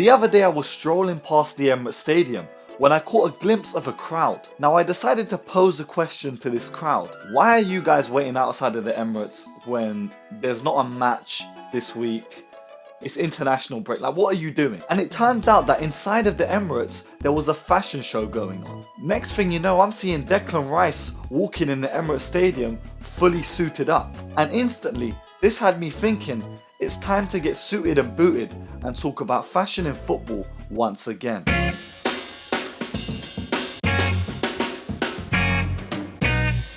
The other day I was strolling past the Emirates Stadium when I caught a glimpse of a crowd. Now I decided to pose a question to this crowd. Why are you guys waiting outside of the Emirates when there's not a match this week? It's international break, like what are you doing? And it turns out that inside of the Emirates there was a fashion show going on. Next thing you know, I'm seeing Declan Rice walking in the Emirates Stadium fully suited up. And instantly this had me thinking, it's time to get suited and booted and talk about fashion in football once again.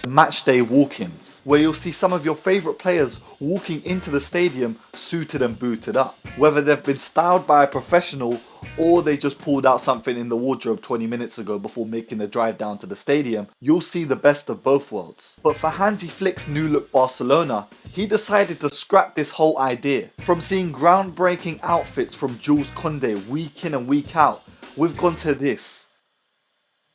Matchday walk-ins, where you'll see some of your favourite players walking into the stadium suited and booted up. Whether they've been styled by a professional or they just pulled out something in the wardrobe 20 minutes ago before making the drive down to the stadium, you'll see the best of both worlds. But for Hansi Flick's new look Barcelona, he decided to scrap this whole idea. From seeing groundbreaking outfits from Jules Koundé week in and week out, we've gone to this.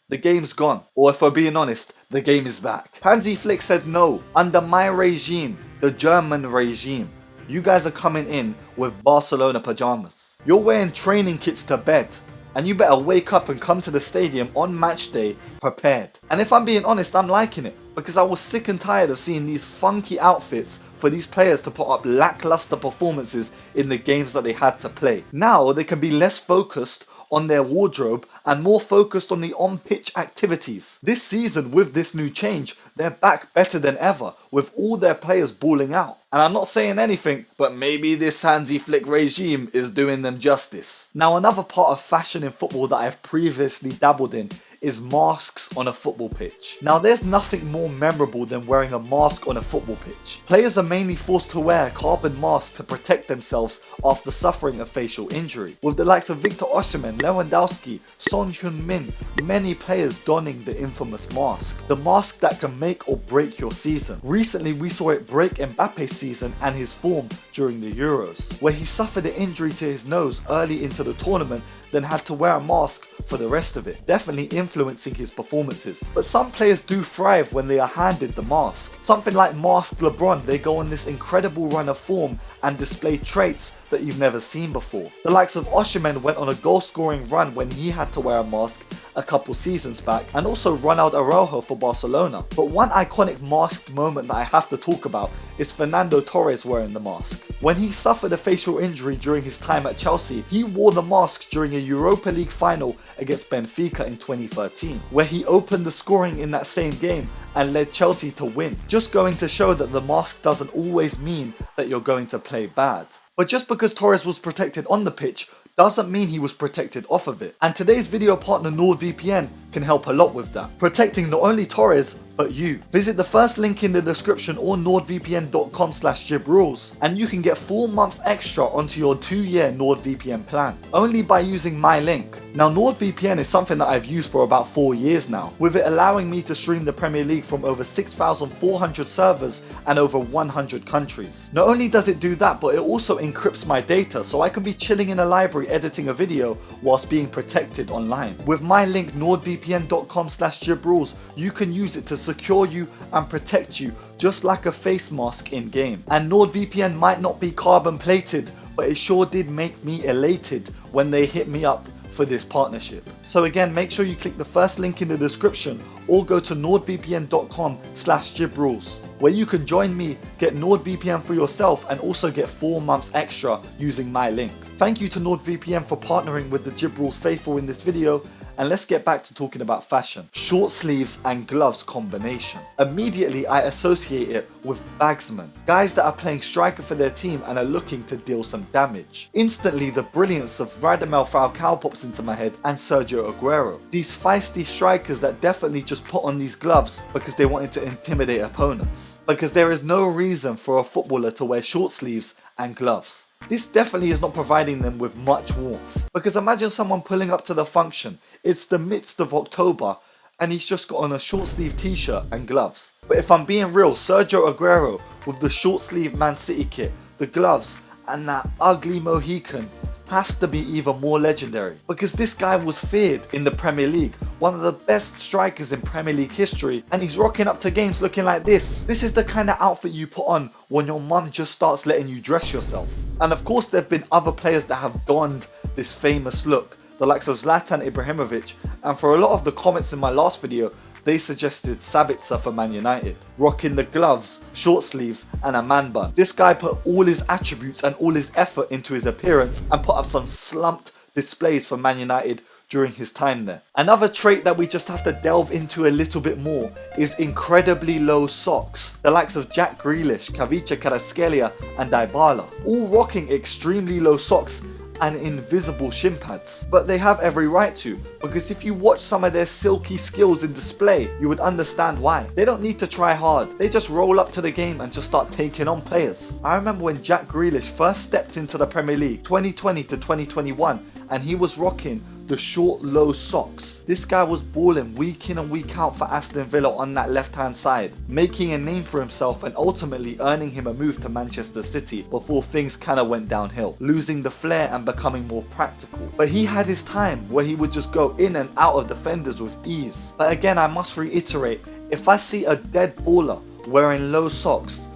The game's gone, or if we're being honest, the game is back. Hansi Flick said no, under my regime, the German regime, you guys are coming in with Barcelona pajamas. You're wearing training kits to bed, and you better wake up and come to the stadium on match day prepared. And if I'm being honest, I'm liking it, because I was sick and tired of seeing these funky outfits for these players to put up lackluster performances in the games that they had to play. Now they can be less focused on their wardrobe and more focused on the on-pitch activities. This season, with this new change, they're back better than ever, with all their players balling out. And I'm not saying anything, but maybe this Hansi Flick regime is doing them justice. Now, another part of fashion in football that I've previously dabbled in is masks on a football pitch. Now there's nothing more memorable than wearing a mask on a football pitch. Players are mainly forced to wear carbon masks to protect themselves after suffering a facial injury, with the likes of Victor Osimhen, Lewandowski, Son Heung-min, many players donning the infamous mask. The mask that can make or break your season. Recently we saw it break Mbappe's season and his form during the Euros, where he suffered an injury to his nose early into the tournament, then had to wear a mask for the rest of it, definitely influencing his performances. But some players do thrive when they are handed the mask. Something like masked LeBron, they go on this incredible run of form and display traits that you've never seen before. The likes of Osimhen went on a goal scoring run when he had to wear a mask a couple seasons back, and also Ronald Araujo for Barcelona. But one iconic masked moment that I have to talk about is Fernando Torres wearing the mask. When he suffered a facial injury during his time at Chelsea, he wore the mask during a Europa League final against Benfica in 2013, where he opened the scoring in that same game and led Chelsea to win. Just going to show that the mask doesn't always mean that you're going to play bad. But just because Torres was protected on the pitch doesn't mean he was protected off of it. And today's video partner NordVPN can help a lot with that, protecting not only Torres but you. Visit the first link in the description or nordvpn.com/JibRules and you can get 4 months extra onto your 2-year NordVPN plan, only by using my link. Now NordVPN is something that I've used for about 4 years now, with it allowing me to stream the Premier League from over 6,400 servers and over 100 countries. Not only does it do that, but it also encrypts my data so I can be chilling in a library editing a video whilst being protected online. With my link nordvpn.com/JibRules, you can use it to secure you and protect you just like a face mask in game. And NordVPN might not be carbon plated, but it sure did make me elated when they hit me up for this partnership. So again, make sure you click the first link in the description or go to nordvpn.com/JibRules, where you can join me, get NordVPN for yourself and also get 4 months extra using my link. Thank you to NordVPN for partnering with the Jib Rules faithful in this video. And let's get back to talking about fashion. Short sleeves and gloves combination. Immediately I associate it with bagsmen, guys that are playing striker for their team and are looking to deal some damage. Instantly the brilliance of Radamel Falcao pops into my head and Sergio Aguero. These feisty strikers that definitely just put on these gloves because they wanted to intimidate opponents. Because there is no reason for a footballer to wear short sleeves and gloves. This definitely is not providing them with much warmth. Because imagine someone pulling up to the function, it's the midst of October and he's just got on a short sleeve t-shirt and gloves. But if I'm being real, Sergio Aguero with the short sleeve Man City kit, the gloves and that ugly Mohican has to be even more legendary. Because this guy was feared in the Premier League, one of the best strikers in Premier League history, and he's rocking up to games looking like this. This is the kind of outfit you put on when your mum just starts letting you dress yourself. And of course there have been other players that have donned this famous look, the likes of Zlatan Ibrahimovic, and for a lot of the comments in my last video, they suggested Sabitzer for Man United, rocking the gloves, short sleeves and a man bun. This guy put all his attributes and all his effort into his appearance and put up some slumped displays for Man United during his time there. Another trait that we just have to delve into a little bit more is incredibly low socks. The likes of Jack Grealish, Kavica Kvaratskhelia and Dybala, all rocking extremely low socks and invisible shin pads. But they have every right to, because if you watch some of their silky skills in display, you would understand why. They don't need to try hard, they just roll up to the game and just start taking on players. I remember when Jack Grealish first stepped into the Premier League 2020 to 2021 and he was rocking the short low socks. This guy was balling week in and week out for Aston Villa on that left hand side, making a name for himself and ultimately earning him a move to Manchester City before things kinda went downhill, losing the flair and becoming more practical. But he had his time where he would just go in and out of defenders with ease. But again, I must reiterate, if I see a dead baller wearing low socks,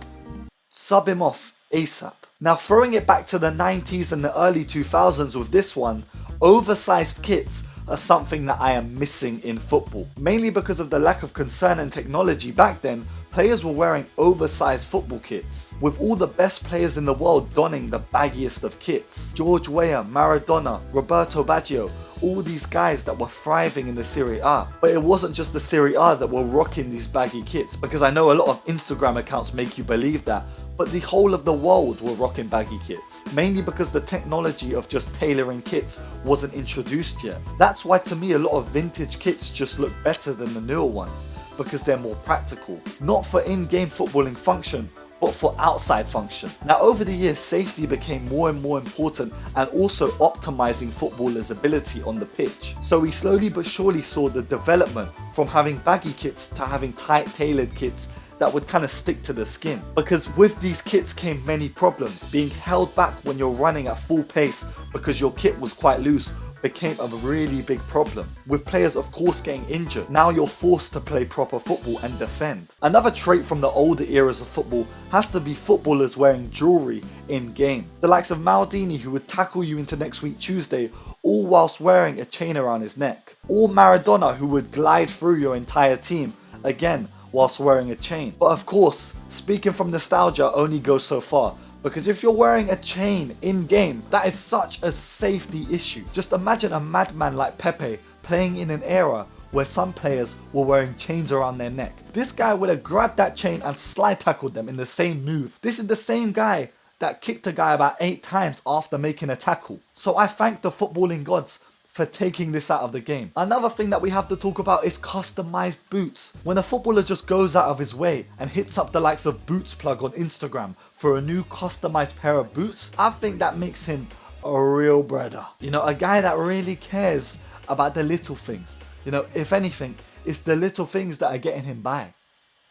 sub him off ASAP. Now throwing it back to the 90s and the early 2000s with this one, oversized kits are something that I am missing in football. Mainly because of the lack of concern and technology back then, players were wearing oversized football kits, with all the best players in the world donning the baggiest of kits. George Weah, Maradona, Roberto Baggio, all these guys that were thriving in the Serie A. But it wasn't just the Serie A that were rocking these baggy kits, because I know a lot of Instagram accounts make you believe that, but the whole of the world were rocking baggy kits, mainly because the technology of just tailoring kits wasn't introduced yet. That's why to me a lot of vintage kits just look better than the newer ones, because they're more practical, not for in-game footballing function, but for outside function. Now over the years, safety became more and more important and also optimizing footballers' ability on the pitch. So we slowly but surely saw the development from having baggy kits to having tight tailored kits that would kind of stick to the skin. Because with these kits came many problems. Being held back when you're running at full pace because your kit was quite loose became a really big problem, with players of course getting injured. Now you're forced to play proper football and defend. Another trait from the older eras of football has to be footballers wearing jewellery in game. The likes of Maldini, who would tackle you into next week Tuesday, all whilst wearing a chain around his neck. Or Maradona, who would glide through your entire team, again whilst wearing a chain. But of course, speaking from nostalgia only goes so far, because if you're wearing a chain in game, that is such a safety issue. Just imagine a madman like Pepe playing in an era where some players were wearing chains around their neck. This guy would have grabbed that chain and slide tackled them in the same move. This is the same guy that kicked a guy about 8 times after making a tackle. So I thank the footballing gods for taking this out of the game. Another thing that we have to talk about is customized boots. When a footballer just goes out of his way and hits up the likes of Boots Plug on Instagram for a new customized pair of boots, I think that makes him a real brother. You know, a guy that really cares about the little things. You know, if anything, it's the little things that are getting him by.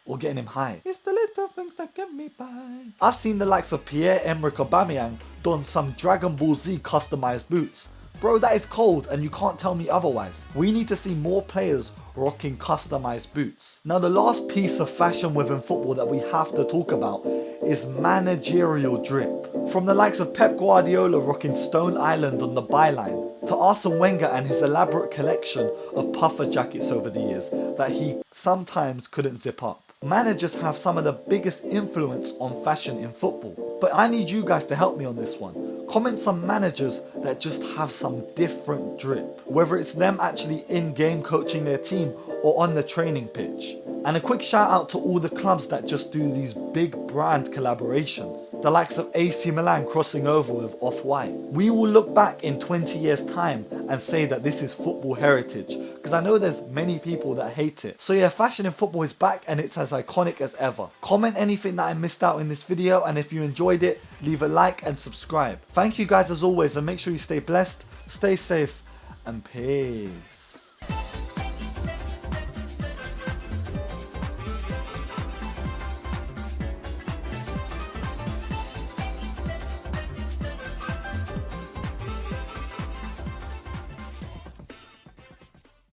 Or getting him high. It's the little things that get me by. I've seen the likes of Pierre-Emerick Aubameyang don some Dragon Ball Z customized boots. Bro, that is cold and you can't tell me otherwise. We need to see more players rocking customized boots. Now the last piece of fashion within football that we have to talk about is managerial drip. From the likes of Pep Guardiola rocking Stone Island on the byline, to Arsene Wenger and his elaborate collection of puffer jackets over the years that he sometimes couldn't zip up. Managers have some of the biggest influence on fashion in football. But I need you guys to help me on this one. Comment some managers that just have some different drip. Whether it's them actually in-game coaching their team or on the training pitch. And a quick shout out to all the clubs that just do these big brand collaborations. The likes of AC Milan crossing over with Off-White. We will look back in 20 years time and say that this is football heritage. Because I know there's many people that hate it. So yeah, fashion in football is back and it's as iconic as ever. Comment anything that I missed out in this video, and if you enjoyed it, leave a like and subscribe. Thank you guys as always, and make sure you stay blessed, stay safe, and peace.